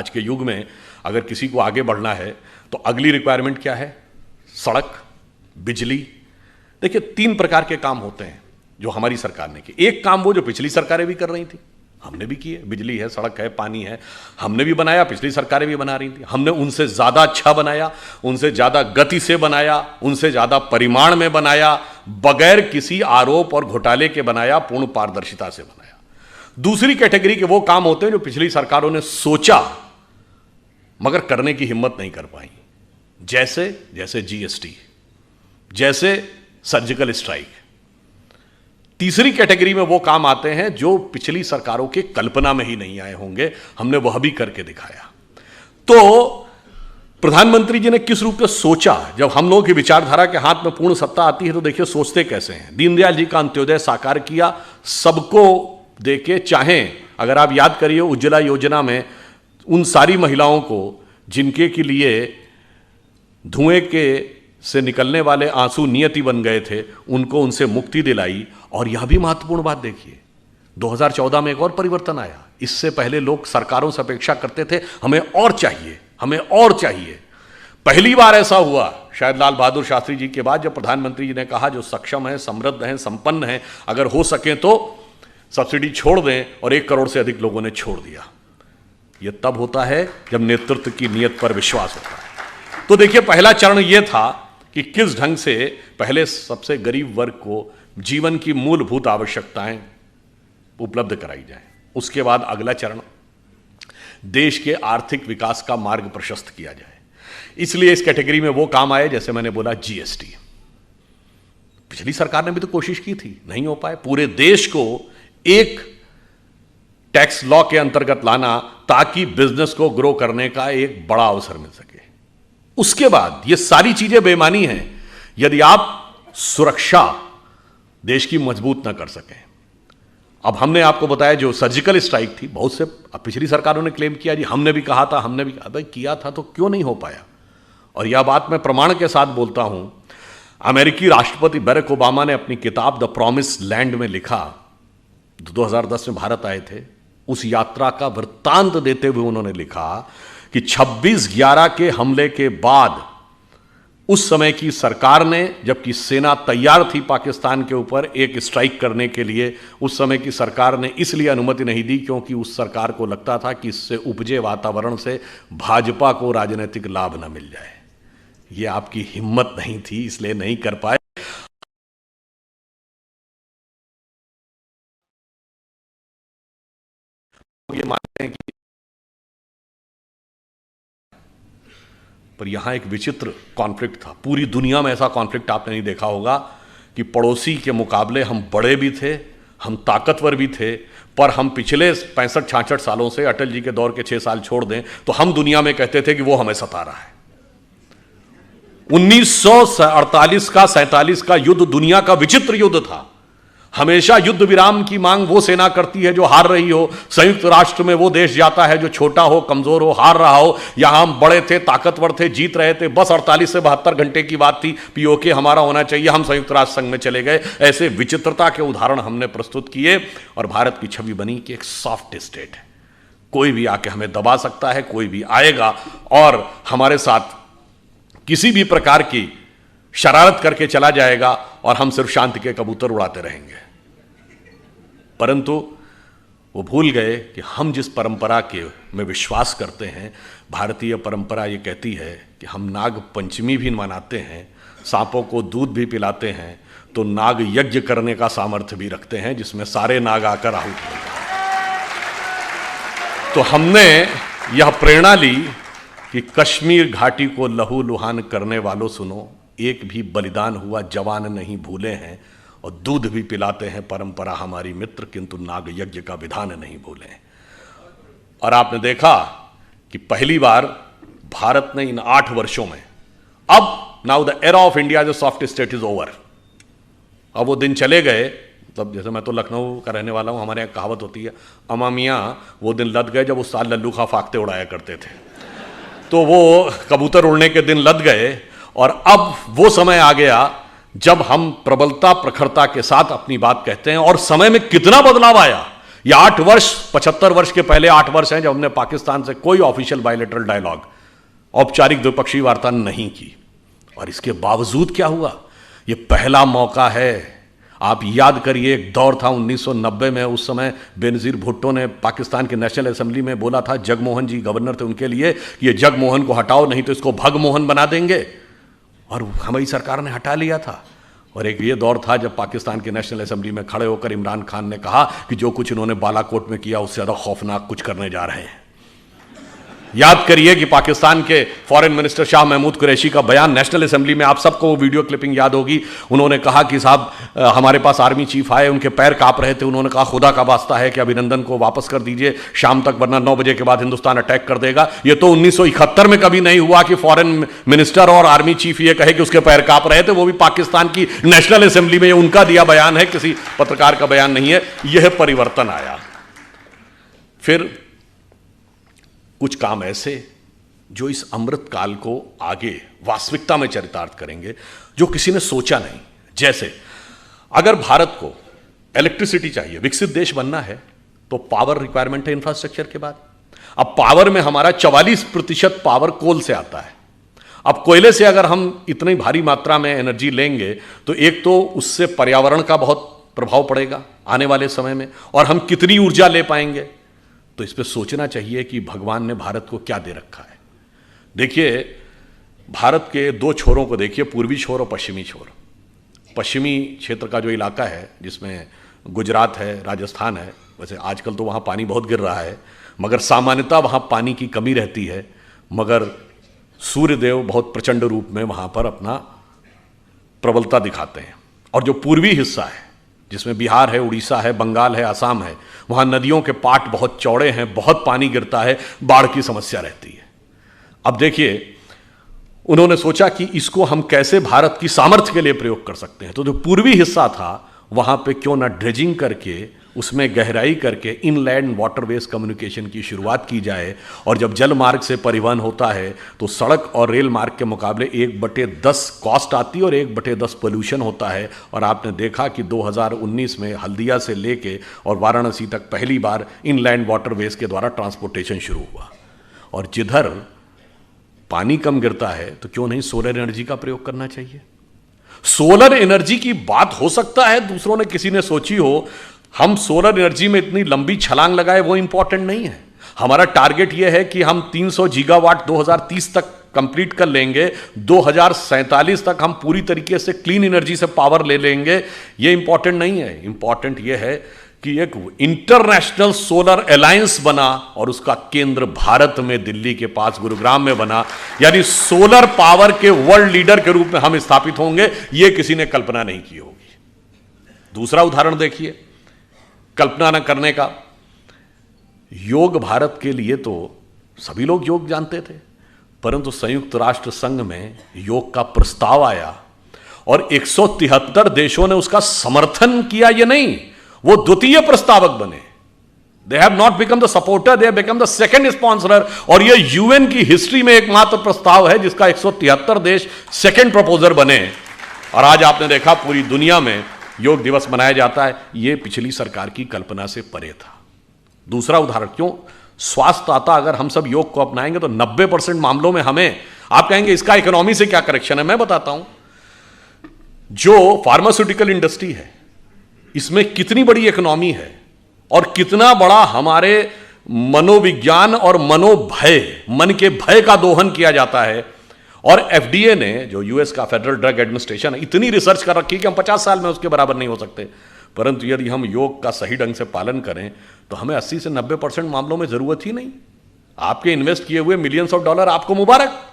आज के युग में अगर किसी को आगे बढ़ना है तो अगली रिक्वायरमेंट क्या है? सड़क, बिजली। देखिए 3 प्रकार के काम होते हैं जो हमारी सरकार ने किए। एक काम वो जो पिछली सरकारें भी कर रही थी, हमने भी किए। बिजली है, सड़क है, पानी है, हमने भी बनाया, पिछली सरकारें भी बना रही थी। हमने उनसे ज्यादा अच्छा बनाया, उनसे ज्यादा गति से बनाया, उनसे ज्यादा परिमाण में बनाया, बगैर किसी आरोप और घोटाले के बनाया, पूर्ण पारदर्शिता से बनाया। दूसरी कैटेगरी के वो काम होते हैं जो पिछली सरकारों ने सोचा मगर करने की हिम्मत नहीं कर पाई, जैसे जीएसटी, जैसे सर्जिकल स्ट्राइक। तीसरी कैटेगरी में वो काम आते हैं जो पिछली सरकारों के कल्पना में ही नहीं आए होंगे, हमने वह भी करके दिखाया। तो प्रधानमंत्री जी ने किस रूप में सोचा? जब हम लोगों की विचारधारा के हाथ में पूर्ण सत्ता आती है तो देखिए सोचते कैसे हैं। दीनदयाल जी का अंत्योदय साकार किया, सबको देके, चाहें अगर आप याद करिए उज्ज्वला योजना में उन सारी महिलाओं को जिनके के लिए धुएं के से निकलने वाले आंसू नियति बन गए थे, उनको उनसे मुक्ति दिलाई। और यह भी महत्वपूर्ण बात देखिए, 2014 में एक और परिवर्तन आया। इससे पहले लोग सरकारों से अपेक्षा करते थे हमें और चाहिए, हमें और चाहिए। पहली बार ऐसा हुआ शायद लाल बहादुर शास्त्री जी के बाद, जब प्रधानमंत्री जी ने कहा जो सक्षम है, समृद्ध हैं, संपन्न हैं, अगर हो सके तो सब्सिडी छोड़ दें, और 1 करोड़ से अधिक लोगों ने छोड़ दिया। यह तब होता है जब नेतृत्व की नीयत पर विश्वास होता है। तो देखिए पहला चरण यह था कि किस ढंग से पहले सबसे गरीब वर्ग को जीवन की मूलभूत आवश्यकताएं उपलब्ध कराई जाए। उसके बाद अगला चरण देश के आर्थिक विकास का मार्ग प्रशस्त किया जाए। इसलिए इस कैटेगरी में वो काम आए, जैसे मैंने बोला जीएसटी। पिछली सरकार ने भी तो कोशिश की थी, नहीं हो पाए। पूरे देश को एक टैक्स लॉ के अंतर्गत लाना ताकि बिजनेस को ग्रो करने का एक बड़ा अवसर मिल सके। उसके बाद ये सारी चीजें बेमानी हैं यदि आप सुरक्षा देश की मजबूत ना कर सकें। अब हमने आपको बताया जो सर्जिकल स्ट्राइक थी, बहुत से पिछली सरकारों ने क्लेम किया जी हमने भी कहा था, हमने भी कहा। भाई किया था तो क्यों नहीं हो पाया? और यह बात मैं प्रमाण के साथ बोलता हूं। अमेरिकी राष्ट्रपति बराक ओबामा ने अपनी किताब द प्रॉमिस लैंड में लिखा, 2010 में भारत आए थे, उस यात्रा का वृत्तांत देते हुए उन्होंने लिखा कि 26/11 के हमले के बाद उस समय की सरकार ने, जबकि सेना तैयार थी पाकिस्तान के ऊपर एक स्ट्राइक करने के लिए, उस समय की सरकार ने इसलिए अनुमति नहीं दी क्योंकि उस सरकार को लगता था कि इससे उपजे वातावरण से भाजपा को राजनीतिक लाभ न मिल जाए। यह आपकी हिम्मत नहीं थी, इसलिए नहीं कर पाए। ये मानते हैं कि पर यहां एक विचित्र कॉन्फ्लिक्ट था। पूरी दुनिया में ऐसा कॉन्फ्लिक्ट आपने नहीं देखा होगा कि पड़ोसी के मुकाबले हम बड़े भी थे, हम ताकतवर भी थे, पर हम पिछले 65-66 सालों से, अटल जी के दौर के 6 साल छोड़ दें तो हम दुनिया में कहते थे कि वो हमें सता रहा है। 1948 का 47 का युद्ध दुनिया का विचित्र युद्ध था। हमेशा युद्ध विराम की मांग वो सेना करती है जो हार रही हो, संयुक्त राष्ट्र में वो देश जाता है जो छोटा हो, कमजोर हो, हार रहा हो। यहां हम बड़े थे, ताकतवर थे, जीत रहे थे, बस 48 से 72 घंटे की बात थी, पीओके हमारा होना चाहिए, हम संयुक्त राष्ट्र संघ में चले गए। ऐसे विचित्रता के उदाहरण हमने प्रस्तुत किए और भारत की छवि बनी कि एक सॉफ्ट स्टेट है, कोई भी आके हमें दबा सकता है, कोई भी आएगा और हमारे साथ किसी भी प्रकार की शरारत करके चला जाएगा और हम सिर्फ शांति के कबूतर उड़ाते रहेंगे। परंतु वो भूल गए कि हम जिस परंपरा के में विश्वास करते हैं, भारतीय परंपरा ये कहती है कि हम नाग पंचमी भी मनाते हैं, सांपों को दूध भी पिलाते हैं, तो नाग यज्ञ करने का सामर्थ्य भी रखते हैं जिसमें सारे नाग आकर आहुति होते हैं। तो हमने यह प्रेरणा ली कि कश्मीर घाटी को लहू लुहान करने वालों सुनो, एक भी बलिदान हुआ जवान नहीं भूले हैं, और दूध भी पिलाते हैं परंपरा हमारी मित्र, किंतु नाग यज्ञ का विधान नहीं भूले। और आपने देखा कि पहली बार भारत ने इन 8 वर्षों में, अब now the era of India जो सॉफ्ट स्टेट इज ओवर, अब वो दिन चले गए। तब जैसे मैं तो लखनऊ का रहने वाला हूं, हमारे यहाँ कहावत होती है, अमा मियाँ वो दिन लद गए जब उस साल लल्लू खा फाकते उड़ाया करते थे। तो वो कबूतर उड़ने के दिन लद गए और अब वो समय आ गया जब हम प्रबलता प्रखरता के साथ अपनी बात कहते हैं। और समय में कितना बदलाव आया ये 8 वर्ष, 75 वर्ष के पहले 8 वर्ष हैं जब हमने पाकिस्तान से कोई ऑफिशियल बायलैटरल डायलॉग, औपचारिक द्विपक्षीय वार्ता नहीं की। और इसके बावजूद क्या हुआ? ये पहला मौका है। आप याद करिए, एक दौर था 1990 में, उस समय बेनजीर भुट्टो ने पाकिस्तान के नेशनल असेंबली में बोला था, जगमोहन जी गवर्नर थे उनके लिए, कि ये जगमोहन को हटाओ नहीं तो इसको भगमोहन बना देंगे। और हमारी सरकार ने हटा लिया था। और एक ये दौर था जब पाकिस्तान के नेशनल असेंबली में खड़े होकर इमरान खान ने कहा कि जो कुछ इन्होंने बालाकोट में किया उससे ज्यादा खौफनाक कुछ करने जा रहे हैं। याद करिए कि पाकिस्तान के फॉरेन मिनिस्टर शाह महमूद कुरैशी का बयान नेशनल असेंबली में, आप सबको वो वीडियो क्लिपिंग याद होगी, उन्होंने कहा कि साहब हमारे पास आर्मी चीफ आए, उनके पैर कांप रहे थे, उन्होंने कहा खुदा का वास्ता है कि अभिनंदन को वापस कर दीजिए शाम तक, वरना 9 बजे के बाद हिंदुस्तान अटैक कर देगा। ये तो 1971 में कभी नहीं हुआ कि फॉरेन मिनिस्टर और आर्मी चीफ ये कहे कि उसके पैर कांप रहे थे, वो भी पाकिस्तान की नेशनल असेंबली में। उनका दिया बयान है, किसी पत्रकार का बयान नहीं है। यह परिवर्तन आया। फिर कुछ काम ऐसे जो इस अमृत काल को आगे वास्तविकता में चरितार्थ करेंगे, जो किसी ने सोचा नहीं। जैसे अगर भारत को इलेक्ट्रिसिटी चाहिए, विकसित देश बनना है, तो पावर रिक्वायरमेंट है इंफ्रास्ट्रक्चर के बाद। अब पावर में हमारा 44% पावर कोल से आता है। अब कोयले से अगर हम इतनी भारी मात्रा में एनर्जी लेंगे तो एक तो उससे पर्यावरण का बहुत प्रभाव पड़ेगा आने वाले समय में, और हम कितनी ऊर्जा ले पाएंगे। तो इस पर सोचना चाहिए कि भगवान ने भारत को क्या दे रखा है। देखिए, भारत के 2 छोरों को देखिए, पूर्वी छोर और पश्चिमी छोर। पश्चिमी क्षेत्र का जो इलाका है, जिसमें गुजरात है, राजस्थान है, वैसे आजकल तो वहाँ पानी बहुत गिर रहा है, मगर सामान्यतः वहाँ पानी की कमी रहती है, मगर सूर्यदेव बहुत प्रचंड रूप में वहाँ पर अपना प्रबलता दिखाते हैं। और जो पूर्वी हिस्सा है, जिसमें बिहार है, उड़ीसा है, बंगाल है, असम है, वहाँ नदियों के पाट बहुत चौड़े हैं, बहुत पानी गिरता है, बाढ़ की समस्या रहती है। अब देखिए, उन्होंने सोचा कि इसको हम कैसे भारत की सामर्थ्य के लिए प्रयोग कर सकते हैं। तो जो पूर्वी हिस्सा था वहां पे क्यों ना ड्रेजिंग करके, उसमें गहराई करके इनलैंड वाटरवेज कम्युनिकेशन की शुरुआत की जाए। और जब जल मार्ग से परिवहन होता है तो सड़क और रेल मार्ग के मुकाबले 1/10 कॉस्ट आती है और 1/10 पोल्यूशन होता है। और आपने देखा कि 2019 में हल्दिया से लेके और वाराणसी तक पहली बार इनलैंड वाटरवेज के द्वारा ट्रांसपोर्टेशन शुरू हुआ। और जिधर पानी कम गिरता है तो क्यों नहीं सोलर एनर्जी का प्रयोग करना चाहिए। सोलर एनर्जी की बात हो सकता है दूसरों ने, किसी ने सोची हो, हम सोलर एनर्जी में इतनी लंबी छलांग लगाए, वो इंपॉर्टेंट नहीं है। हमारा टारगेट यह है कि हम 300 गीगावाट 2030 तक कंप्लीट कर लेंगे, 2047 तक हम पूरी तरीके से क्लीन एनर्जी से पावर ले लेंगे। ये इंपॉर्टेंट नहीं है। इंपॉर्टेंट यह है कि एक इंटरनेशनल सोलर अलायंस बना और उसका केंद्र भारत में, दिल्ली के पास गुरुग्राम में बना, यानी सोलर पावर के वर्ल्ड लीडर के रूप में हम स्थापित होंगे। यह किसी ने कल्पना नहीं की होगी। दूसरा उदाहरण देखिए, कल्पना न करने का। योग भारत के लिए तो सभी लोग योग जानते थे, परंतु संयुक्त राष्ट्र संघ में योग का प्रस्ताव आया और 173 देशों ने उसका समर्थन किया। ये नहीं, वो द्वितीय प्रस्तावक बने। They have not become the supporter, they have become the second sponsorer. और ये यूएन की हिस्ट्री में एकमात्र प्रस्ताव है जिसका 173 देश सेकंड प्रपोजर बने। और आज आपने देखा पूरी दुनिया में योग दिवस मनाया जाता है। यह पिछली सरकार की कल्पना से परे था। दूसरा उदाहरण, क्यों स्वास्थ्य आता, अगर हम सब योग को अपनाएंगे तो 90% मामलों में हमें, आप कहेंगे इसका इकोनॉमी से क्या कनेक्शन है, मैं बताता हूं। जो फार्मास्यूटिकल इंडस्ट्री है, इसमें कितनी बड़ी इकोनॉमी है और कितना बड़ा हमारे मनोविज्ञान और मनोभय, मन के भय का दोहन किया जाता है। और एफडीए ने, जो यूएस का फेडरल ड्रग एडमिनिस्ट्रेशन है, इतनी रिसर्च कर रखी है कि हम 50 साल में उसके बराबर नहीं हो सकते। परंतु यदि हम योग का सही ढंग से पालन करें तो हमें 80 से 90% मामलों में जरूरत ही नहीं। आपके इन्वेस्ट किए हुए मिलियंस ऑफ डॉलर आपको मुबारक।